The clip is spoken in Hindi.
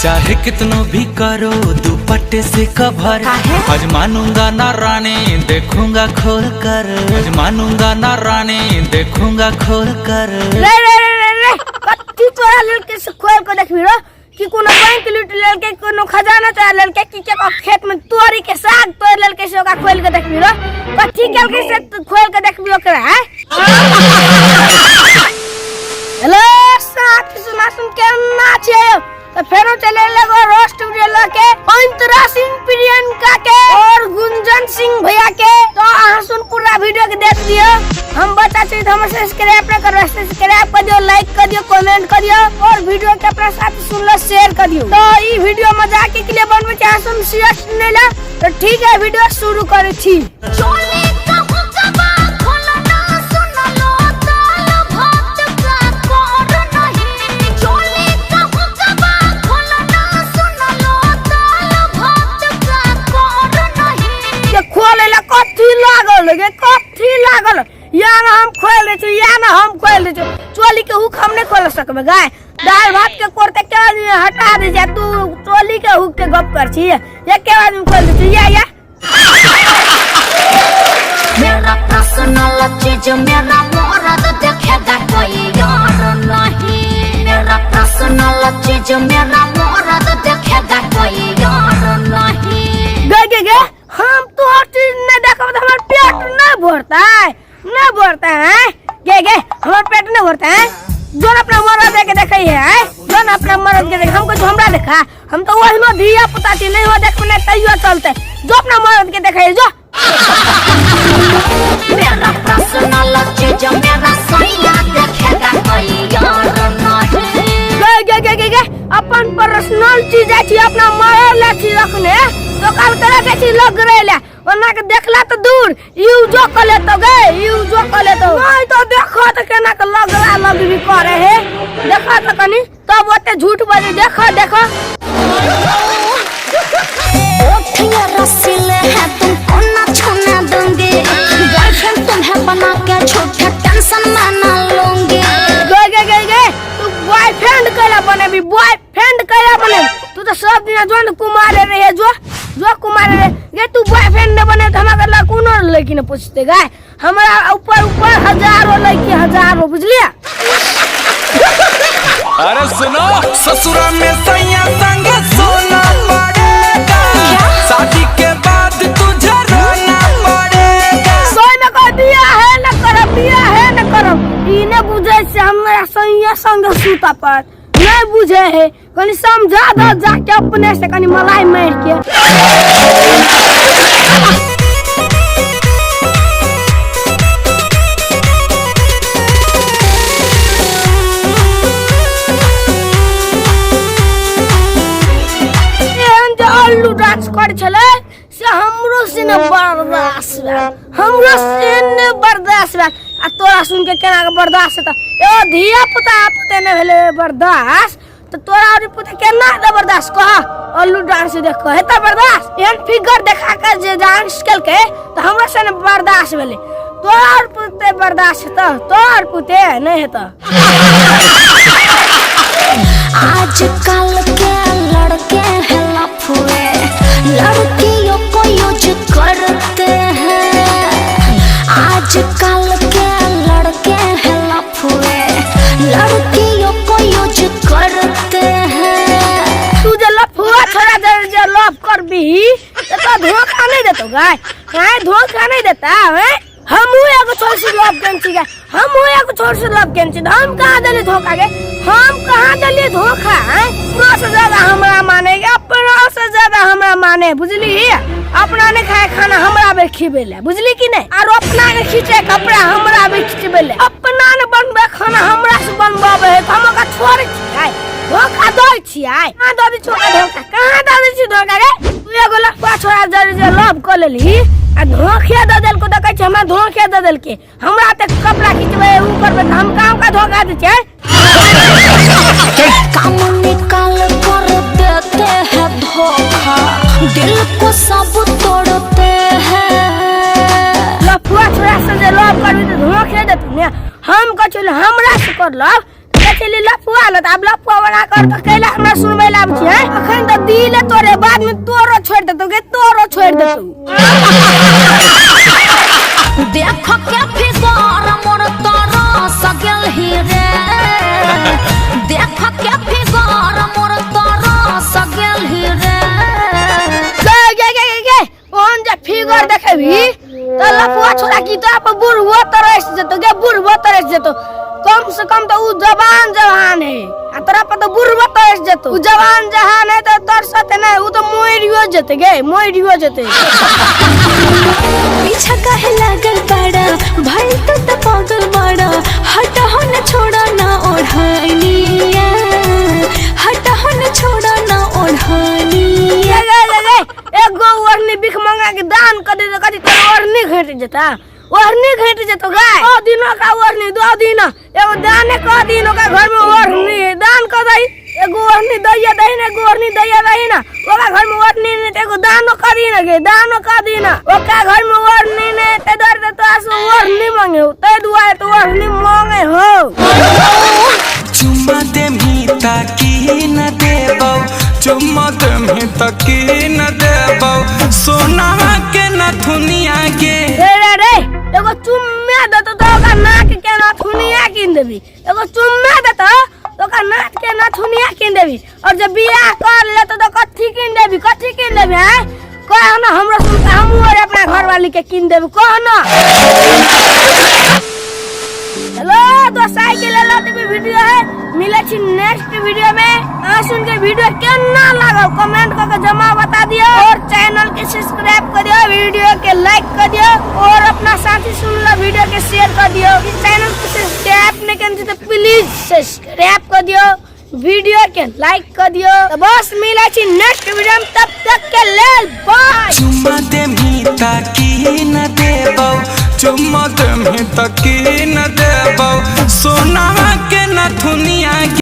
चाहे कितनो भी करो दुपट्टे से कवर, आज मानूंगा ना रानी देखूंगा खोल कर, आज मानूंगा ना रानी देखूंगा खोल कर। रे रे रे रे रे कत्ती तोरा लड़के से खोल के देखबी रो कि कोनो बैंक लूट लड़के कोनो खजाना चोरा लड़के कि के खेत में तोरी के साग तोड़ लड़के से ओका खोल के देखबी रो कत्ती के से खोल के देखबी ओकरा है। हेलो साथ सुना सुन के नाचे तो फेरो चले लगो रोस्ट वीडियो लेके अंतरा सिंह प्रियंका के और गुंजन सिंह भैया के। तो आहा सुन पूरा वीडियो के देख दियो। हम बता चाहिए तो हमसे सब्सक्राइब न करो, सब्सक्राइब कर दियो, लाइक कर दियो, कमेंट कर दियो और वीडियो के अपना साथी सुन लो शेयर कर दियो। तो ये वीडियो मजाक के लिए बनवे चाहे सुन सीरियस नहीं ला तो ठीक है वीडियो शुरू करे छी। कथी लागल या ना हम खोल दे छी या ना हम खोल दे छी चोली के हुक हम नहीं खोल सकबे गाय दाल भात के कोरते के हटा दे जा तू चोली के हुक के गप कर छी ये के बाद में खोल दे छी या मेरा पर्सनल चीज मेरा मर्द देखेगा कोई और नहीं, मेरा पर्सनल चीज मेरा मर्द देखेगा कोई और नहीं। गे हम तो हर चीज नहीं देखब तो हमार पेट नहीं भरता है गे हमार पेट नहीं भरता है। जो अपना मर्द देख के देखे है जो अपना मर्द के देख हमको जो हमरा देखा हम तो वही में धिया पुता थी नहीं हो देख में तैयो चलते जो अपना मर्द के देखे जो मेरा पर्सनल चीज मेरा सैया देखेगा कोई और नहीं। गे अपन पर्सनल चीज है अपना मर्द ले छी रखने तो काल करे छी लग रेला वरना के देखला तो दूर यूजो कर ले तो गए यूजो कर ले तो नहीं तो देखो तो केना के लगला लग भी करे है देखो तो कनी तब ओते झूठ बोले देखो ओठिया रसीले है तुमको ना छूने दूंगी, बॉयफ्रेंड तुम्हें बना के छोटा टेंशन में ना लूंगी। गे तू बॉयफ्रेंड कैला बनेबी बॉयफ्रेंड कैला बने तू तो सब दिन जोन कुमार रहे जो कुमार रहे गे तू बॉयफ्रेंड न बने तो हमारा कोनो लड़की न पूछते गाय हमारा ऊपर हजारों लड़की हजारों बुझलिया। अरे सुनो ससुरा में सैया संग सोना पड़ेगा, शादी के बाद तुझे रोना पड़ेगा। सोई में कह दिया है न करब इने बुझे से हमरा सैया संग सूता पर नहीं बुझे है कनी समझा दो जाके अपने से कनी मलाई मार के। आलू डांस कर छले से हमरो से न बर्दाश्त आ तोरा सुन के केना के बर्दाश्त त ए धिया पुता ने भेले बर्दाश्त तो तोरा और पुता केना दे बर्दाश्त कह आलू डांस देख हेता बर्दाश्त एहन फिगर देखा के जे डांस केल के तो हमरा से न बर्दाश्त भेले तोरा और पुते बर्दाश्त त तोर पुते नहीं हेता। आजकल के लड़के हैं लफुए, लड़कियों को यूज करते हैं। आजकल के लड़के हैं लफुए, लड़कियों को यूज करते हैं। तू जे लफुआ छोड़ा जे लव कर भी तो धोखा नहीं देतो गाय धोखा नहीं देता है। हम एगो छोड़ से लव कैंची गए हम कहाँ दिले धोखा गे हम कहाँ दिले धोखा है अपना से ज्यादा हमरा मानेगा अपना से ज्यादा हमरा माने बुझली अपना ने खाए खाना हमरा बे खिबेले बुझली कि नहीं और अपना ने खींचे कपड़ा हमरा बे खिचबेले अपना ने बनबे खाना हमरा से बनबाबे है हम का छोड़ छियै धोखा दई छियै कहाँ ददी छोड़ा धोखा कहाँ ददी छी धोखा गे तू एगो लफा छोड़ा जे लव कर लेली आ धोखा दे देल को देखै छै हमरा धोखा दे देल के हमरा त कपड़ा खींचबे ऊपर पे हम काम का धोखा दे छै काम निकाल कर देते हैं धोखा दिल को सब तोड़ते हैं। लफुआ छोड़ा से जे लव करबी त धोखा देत ने हम कह हमरा से कर लव चली लफुआ न अब लफुआ बना कर तो कैला हमरा सुनबै लाभ छी है अखन तो दिले तोरे बाद में तोरो छोड़ देतो के तोरो छोड़ देतो देख के फिगर मोर तोरा सगल ही रे देख के फिगर मोर तोरा सगल ही रे गे ओन जे फिगर देखबी तो लफुआ छोड़ा की तो आप बुढ़वा तरस जेतो गे बुढ़वा तरस जेतो कम से कम तो उ जवान जहान है आ तोरा पर तो बुढ़वा तरस जेतो उ जवान जहान है तो तरसते नहीं उ तो मोइरियो जेते गे मोइरियो जेते पीछा काहे लागल बड़ा भाई तो पागल बड़ा हटा हो न छोड़ा ना ओढ़ानिया हटा हो न छोड़ा ना ओढ़ानिया गे एगो ओढ़नी बिख मंगा के दान कर दे तो कदी तो ओढ़नी घट जेता ओढ़नी घट जेतो गाय ओ दिनों का ओढ़नी 2 दिन एगो दाने का दिनों का घर में ओढ़नी दान कर दई एगो ओढ़नी दैया दही ना एगो ओढ़नी दैया दही ना ओका घर में ओढ़नी ने एगो दानो कर दी ना गे दानो कर दी ना ओका घर में ओढ़नी ने ते दर तो आसो ओढ़नी मांगे ते दुआए तो ओढ़नी मांगे हो चुम्मा दे मीता की न देबौ चुम्मा दे मीता की न देबौ सोना के नथुनिया के रे एगो चुम्मा देतो तो ओका नाक के नथुनिया किन देबी एगो चुम्मा देतो तो ओका नाक के नथुनिया किन देबी और जब बियाह कर लेतो तो कथि किन देबी है कह ना हमरा सुन हम और अपना घर वाली के किन देबी कह ना हेलो तो साइकिल ले लो तो वीडियो है मिले छी नेक्स्ट वीडियो में आ सुन के वीडियो केना लागल कमेंट करके जमा बता दियो और चैनल के सब्सक्राइब कर दियो वीडियो के लाइक कर दियो और अपना साथी सुन लो वीडियो के शेयर कर दियो चैनल को सब्सक्राइब नहीं करते तो प्लीज सब्सक्राइब कर दियो वीडियो के लाइक कर दियो तो बस मिले छी नेक्स्ट वीडियो में तब तक के लेल बाय चुम्मा दे मीता की न देबौ चुम्मा दे मीता की न देबौ सोना के नथुनिया